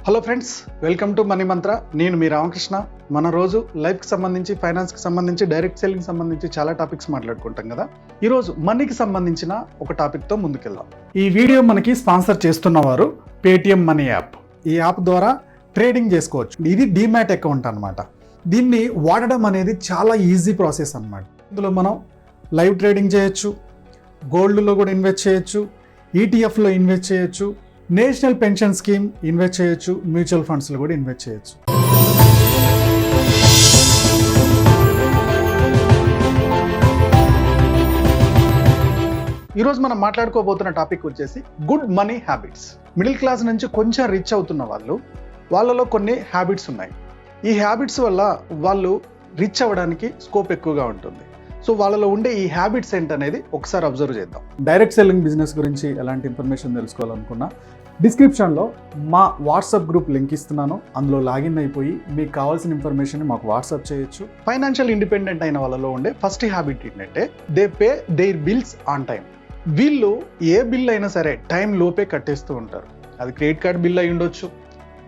Hello friends, welcome to money మంత్ర. నేను మీ రామకృష్ణ. మన రోజు లైఫ్కి సంబంధించి, ఫైనాన్స్కి సంబంధించి, డైరెక్ట్ సెల్లింగ్ సంబంధించి చాలా టాపిక్స్ మాట్లాడుకుంటాం కదా. ఈరోజు మనీకి సంబంధించిన ఒక టాపిక్తో ముందుకెళ్దాం. ఈ వీడియో మనకి స్పాన్సర్ చేస్తున్నవారు పేటిఎం మనీ యాప్. ఈ యాప్ ద్వారా ట్రేడింగ్ చేసుకోవచ్చు. ఇది డీమ్యాట్ అకౌంట్ అనమాట. దీన్ని వాడడం అనేది చాలా ఈజీ ప్రాసెస్ అనమాట. ఇందులో మనం లైవ్ ట్రేడింగ్ చేయొచ్చు, గోల్డ్లో కూడా ఇన్వెస్ట్ చేయొచ్చు, ఈటీఎఫ్లో ఇన్వెస్ట్ చేయొచ్చు, నేషనల్ పెన్షన్ స్కీమ్ ఇన్వెస్ట్ చేయొచ్చు, మ్యూచువల్ ఫండ్స్లో కూడా ఇన్వెస్ట్ చేయొచ్చు. ఈరోజు మనం మాట్లాడుకోబోతున్న టాపిక్ వచ్చేసి good money habits. Middle class నుంచి కొంచెం రిచ్ అవుతున్న వాళ్ళలో కొన్ని హ్యాబిట్స్ ఉన్నాయి. ఈ హ్యాబిట్స్ వల్ల వాళ్ళు రిచ్ అవ్వడానికి స్కోప్ ఎక్కువగా ఉంటుంది. సో వాళ్ళలో ఉండే ఈ హ్యాబిట్స్ ఏంటనేది ఒకసారి అబ్జర్వ్ చేద్దాం. డైరెక్ట్ సెల్లింగ్ బిజినెస్ గురించి ఎలాంటి ఇన్ఫర్మేషన్ తెలుసుకోవాలనుకున్నా డిస్క్రిప్షన్లో మా వాట్సాప్ గ్రూప్ లింక్ ఇస్తున్నాను. అందులో లాగిన్ అయిపోయి మీకు కావాల్సిన ఇన్ఫర్మేషన్ మాకు వాట్సాప్ చేయొచ్చు. ఫైనాన్షియల్ ఇండిపెండెంట్ అయిన వాళ్ళలో ఉండే ఫస్ట్ హ్యాబిట్ ఏంటంటే they pay their bills on time. వీళ్ళు ఏ బిల్ అయినా సరే టైం లోపే కట్టేస్తూ ఉంటారు. అది క్రెడిట్ కార్డ్ బిల్ అయి ఉండొచ్చు,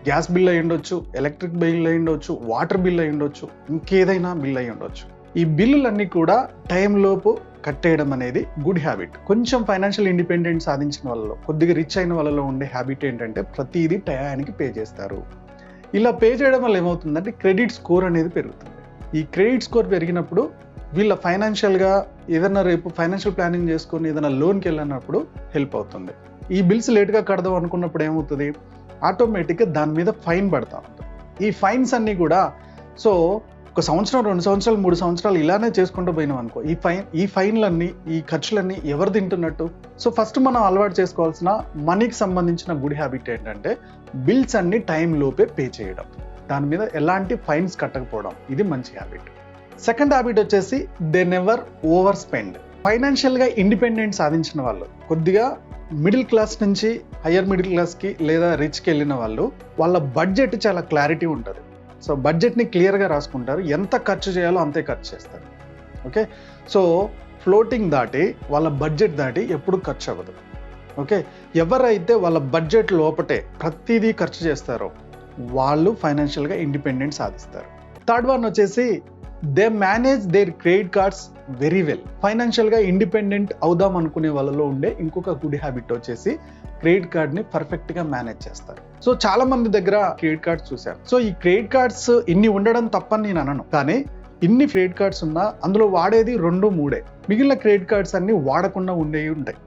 గ్యాస్ బిల్ అయి ఉండొచ్చు, ఎలక్ట్రిక్ బిల్ అయి ఉండొచ్చు, వాటర్ బిల్ అయి ఉండొచ్చు, ఇంకేదైనా బిల్ అయి ఉండొచ్చు. ఈ బిల్లులన్నీ కూడా టైంలోపు కట్టేయడం అనేది గుడ్ హ్యాబిట్. కొంచెం ఫైనాన్షియల్ ఇండిపెండెంట్ సాధించిన వాళ్ళలో, కొద్దిగా రిచ్ అయిన వాళ్ళలో ఉండే హ్యాబిట్ ఏంటంటే ప్రతిదీ టయానికి పే చేస్తారు. ఇలా పే చేయడం వల్ల ఏమవుతుందంటే క్రెడిట్ స్కోర్ అనేది పెరుగుతుంది. ఈ క్రెడిట్ స్కోర్ పెరిగినప్పుడు వీళ్ళ ఫైనాన్షియల్గా ఏదైనా రేపు ఫైనాన్షియల్ ప్లానింగ్ చేసుకొని ఏదైనా లోన్కి వెళ్ళినప్పుడు హెల్ప్ అవుతుంది. ఈ బిల్స్ లేట్గా కడదాం అనుకున్నప్పుడు ఏమవుతుంది, ఆటోమేటిక్గా దాని మీద ఫైన్ పడతా ఉంటుంది. ఈ ఫైన్స్ అన్నీ కూడా సో ఒక సంవత్సరం, 2 సంవత్సరాలు, 3 సంవత్సరాలు ఇలానే చేసుకుంటూ పోయినాం అనుకో, ఈ ఫైన్లన్నీ, ఈ ఖర్చులన్నీ ఎవరు తింటున్నట్టు? సో ఫస్ట్ మనం అలవాటు చేసుకోవాల్సిన మనీకి సంబంధించిన గుడ్ హ్యాబిట్ ఏంటంటే బిల్స్ అన్ని టైం లోపే పే చేయడం, దాని మీద ఎలాంటి ఫైన్స్ కట్టకపోవడం. ఇది మంచి హ్యాబిట్. సెకండ్ హ్యాబిట్ వచ్చేసి దే నెవర్ ఓవర్ స్పెండ్. ఫైనాన్షియల్గా ఇండిపెండెంట్ సాధించిన వాళ్ళు, కొద్దిగా మిడిల్ క్లాస్ నుంచి హయ్యర్ మిడిల్ క్లాస్కి లేదా రిచ్కి వెళ్ళిన వాళ్ళు, వాళ్ళ బడ్జెట్ చాలా క్లారిటీ ఉంటుంది. సో బడ్జెట్ని క్లియర్గా రాసుకుంటారు. ఎంత ఖర్చు చేయాలో అంతే ఖర్చు చేస్తారు. ఓకే, సో ఫ్లోటింగ్ దాటి వాళ్ళ బడ్జెట్ దాటి ఎప్పుడు ఖర్చు అవ్వదు. ఓకే, ఎవరైతే వాళ్ళ బడ్జెట్ లోపటే ప్రతిదీ ఖర్చు చేస్తారో వాళ్ళు ఫైనాన్షియల్గా ఇండిపెండెంట్ సాధిస్తారు. థర్డ్ వన్ వచ్చేసి they manage their credit cards very well. ఫైనాన్షియల్గా ఇండిపెండెంట్ అవుదాం అనుకునే వాళ్ళలో ఉండే ఇంకొక గుడ్ హ్యాబిట్ వచ్చేసి క్రెడిట్ కార్డ్ని పర్ఫెక్ట్గా మేనేజ్ చేస్తారు. సో చాలా మంది దగ్గర క్రెడిట్ కార్డ్స్ చూశాను. సో ఈ క్రెడిట్ కార్డ్స్ ఇన్ని ఉండడం తప్పని నేను అనను, కానీ ఇన్ని క్రెడిట్ కార్డ్స్ ఉన్నా అందులో వాడేది 2-3. మిగిలిన క్రెడిట్ కార్డ్స్ అన్ని వాడకుండా ఉండేవి ఉంటాయి,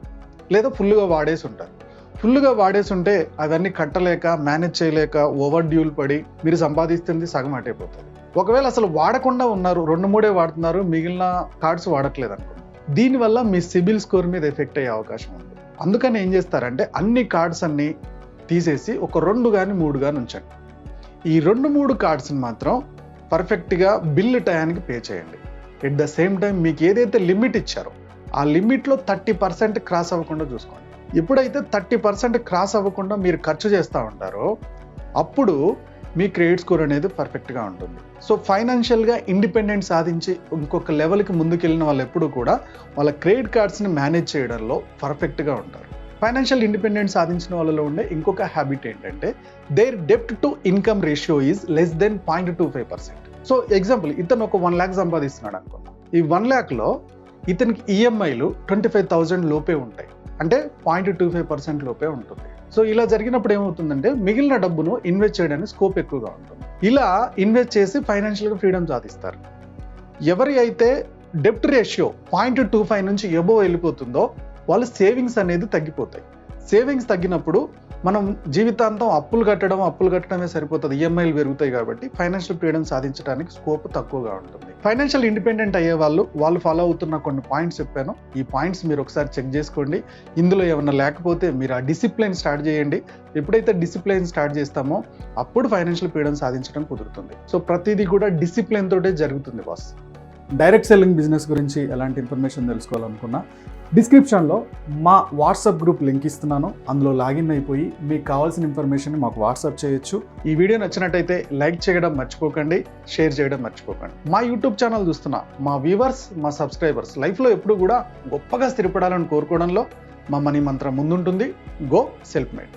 లేదా ఫుల్గా వాడేసి ఉంటారు. ఫుల్గా వాడేసి ఉంటే అవన్నీ కట్టలేక, మేనేజ్ చేయలేక, ఓవర్ డ్యూలు పడి మీరు సంపాదిస్తుంది సగం అటైపోతుంది. ఒకవేళ అసలు వాడకుండా ఉన్నారు, 2-3 వాడుతున్నారు, మిగిలిన కార్డ్స్ వాడట్లేదు అనుకోండి, దీనివల్ల మీ సిబిల్ స్కోర్ మీద ఎఫెక్ట్ అయ్యే అవకాశం ఉంది. అందుకని ఏం చేస్తారంటే అన్ని కార్డ్స్ అన్ని తీసేసి ఒక 2 కానీ 3 కానీ ఉంచండి. ఈ 2-3 కార్డ్స్ని మాత్రం పర్ఫెక్ట్గా బిల్లు టయానికి పే చేయండి. ఎట్ ద సేమ్ టైం మీకు ఏదైతే లిమిట్ ఇచ్చారో ఆ లిమిట్లో 30% క్రాస్ అవ్వకుండా చూసుకోండి. ఎప్పుడైతే 30% క్రాస్ అవ్వకుండా మీరు ఖర్చు చేస్తూ ఉంటారో అప్పుడు మీ క్రెడిట్ స్కోర్ అనేది పర్ఫెక్ట్గా ఉంటుంది. సో ఫైనాన్షియల్గా ఇండిపెండెంట్ సాధించి ఇంకొక లెవెల్కి ముందుకెళ్ళిన వాళ్ళు ఎప్పుడు కూడా వాళ్ళ క్రెడిట్ కార్డ్స్ని మేనేజ్ చేయడంలో పర్ఫెక్ట్గా ఉంటారు. ఫైనాన్షియల్ ఇండిపెండెంట్ సాధించిన వాళ్ళలో ఉండే ఇంకొక హ్యాబిట్ ఏంటంటే దేర్ డెప్ట్ to income ratio is less than 0.25%. So example, ఇతను ఒక 1 lakh సంపాదిస్తున్నాడు అనుకున్నాం. ఈ 1 lakhలో ఇతనికి ఈఎంఐలు 25,000 లోపే ఉంటాయి, అంటే 0.25% లోపే ఉంటుంది. సో ఇలా జరిగినప్పుడు ఏమవుతుందంటే మిగిలిన డబ్బును ఇన్వెస్ట్ చేయడానికి స్కోప్ ఎక్కువగా ఉంటుంది. ఇలా ఇన్వెస్ట్ చేసి ఫైనాన్షియల్గా ఫ్రీడమ్ సాధిస్తారు. ఎవరి అయితే డెప్ట్ రేషియో 0.25 నుంచి ఎబోవ్ వెళ్ళిపోతుందో వాళ్ళు సేవింగ్స్ అనేది తగ్గిపోతాయి. సేవింగ్స్ తగ్గినప్పుడు మనం జీవితాంతం అప్పులు కట్టడమే సరిపోతుంది, ఈఎంఐలు పెరుగుతాయి. కాబట్టి ఫైనాన్షియల్ ఫ్రీడమ్ సాధించడానికి స్కోప్ తక్కువగా ఉంటుంది. ఫైనాన్షియల్ ఇండిపెండెంట్ అయ్యే వాళ్ళు ఫాలో అవుతున్న కొన్ని పాయింట్స్ చెప్పాను. ఈ పాయింట్స్ మీరు ఒకసారి చెక్ చేసుకోండి. ఇందులో ఏమన్నా లేకపోతే మీరు ఆ డిసిప్లిన్ స్టార్ట్ చేయండి. ఎప్పుడైతే డిసిప్లిన్ స్టార్ట్ చేస్తామో అప్పుడు ఫైనాన్షియల్ ఫ్రీడమ్ సాధించడం కుదురుతుంది. సో ప్రతిదీ కూడా డిసిప్లిన్ తోటే జరుగుతుంది బాస్. డైరెక్ట్ సెల్లింగ్ బిజినెస్ గురించి ఎలాంటి ఇన్ఫర్మేషన్ తెలుసుకోవాలనుకున్నా డిస్క్రిప్షన్లో మా వాట్సాప్ గ్రూప్ లింక్ ఇస్తున్నాను. అందులో లాగిన్ అయిపోయి మీకు కావాల్సిన ఇన్ఫర్మేషన్ మాకు వాట్సాప్ చేయొచ్చు. ఈ వీడియో నచ్చినట్టయితే లైక్ చేయడం మర్చిపోకండి, షేర్ చేయడం మర్చిపోకండి. మా యూట్యూబ్ ఛానల్ చూస్తున్న మా వ్యూవర్స్, మా సబ్స్క్రైబర్స్ లైఫ్లో ఎప్పుడు కూడా గొప్పగా స్థిరపడాలని కోరుకోవడంలో మా మనీ మంత్రం ముందుంటుంది. Go self made.